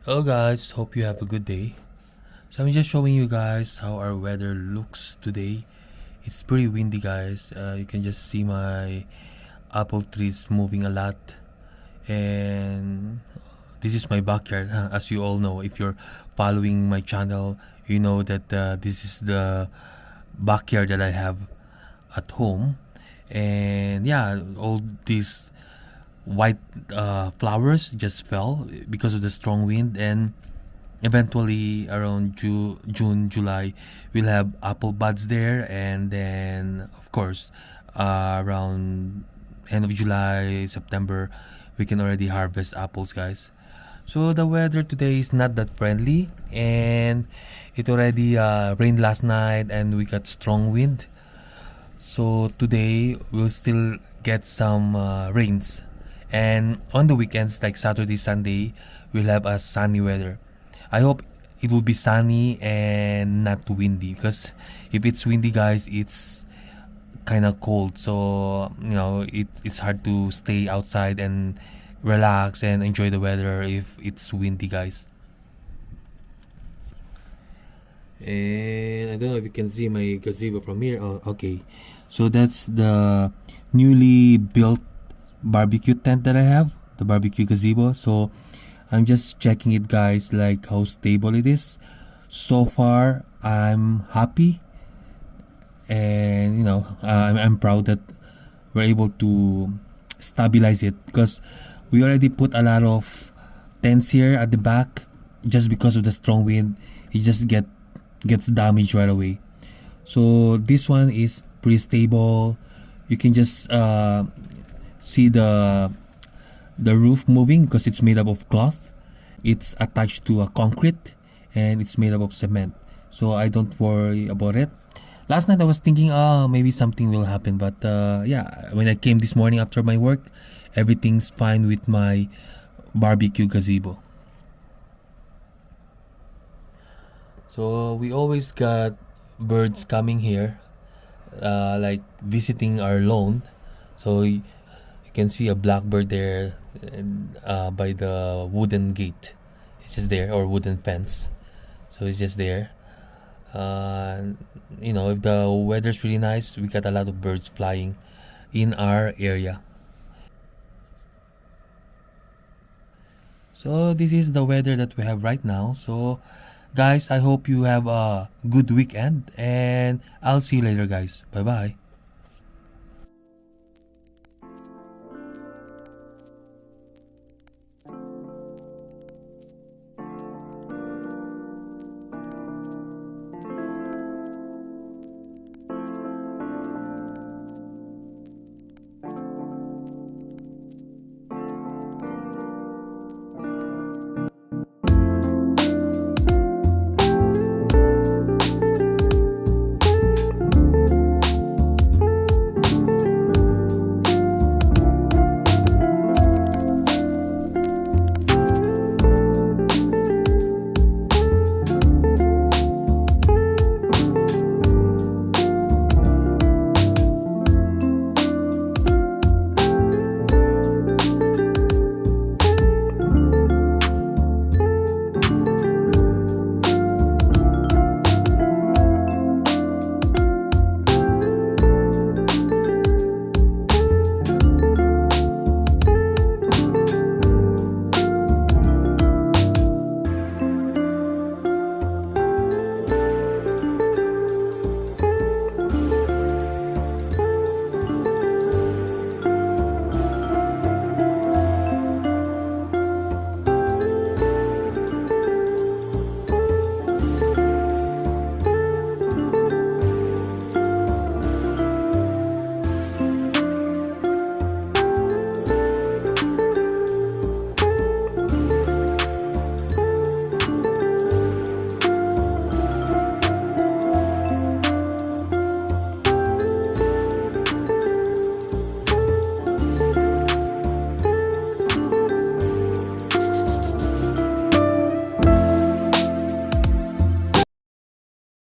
Hello guys, hope you have a good day. So I'm just showing you guys how our weather looks today. It's pretty windy guys. You can just see my apple trees moving a lot, and this is my backyard. As you all know, if you're following my channel, you know that this is the backyard that I have at home. And yeah, all these white flowers just fell because of the strong wind, and eventually around June, July, we'll have apple buds there, and then of course around end of July, September, we can already harvest apples, guys. So the weather today is not that friendly, and it already rained last night, and we got strong wind. So today we'll still get some rains, and on the weekends like Saturday, Sunday, we'll have a sunny weather. I hope it will be sunny and not windy, because if it's windy, guys, it's kind of cold. So it's hard to stay outside and relax and enjoy the weather if it's windy, guys. And I don't know if you can see my gazebo from here. Oh, okay. So that's the newly built barbecue tent that I have, the barbecue gazebo. So I'm just checking it, guys, like how stable it is. So far, I'm happy, and I'm proud that we're able to stabilize it, because we already put a lot of tents here at the back. Just because of the strong wind, it just gets damaged right away. So this one is pretty stable. You can just see the roof moving because it's made up of cloth. It's attached to a concrete, and it's made up of cement, so I don't worry about it. Last night I was thinking, maybe something will happen, but yeah, when I came this morning after my work, everything's fine with my barbecue gazebo. So we always got birds coming here, like visiting our lawn. So you can see a blackbird there, by the wooden gate. It's just there, or wooden fence. So it's just there. If the weather's really nice, we got a lot of birds flying in our area. So this is the weather that we have right now. So guys, I hope you have a good weekend, and I'll see you later, guys. Bye bye.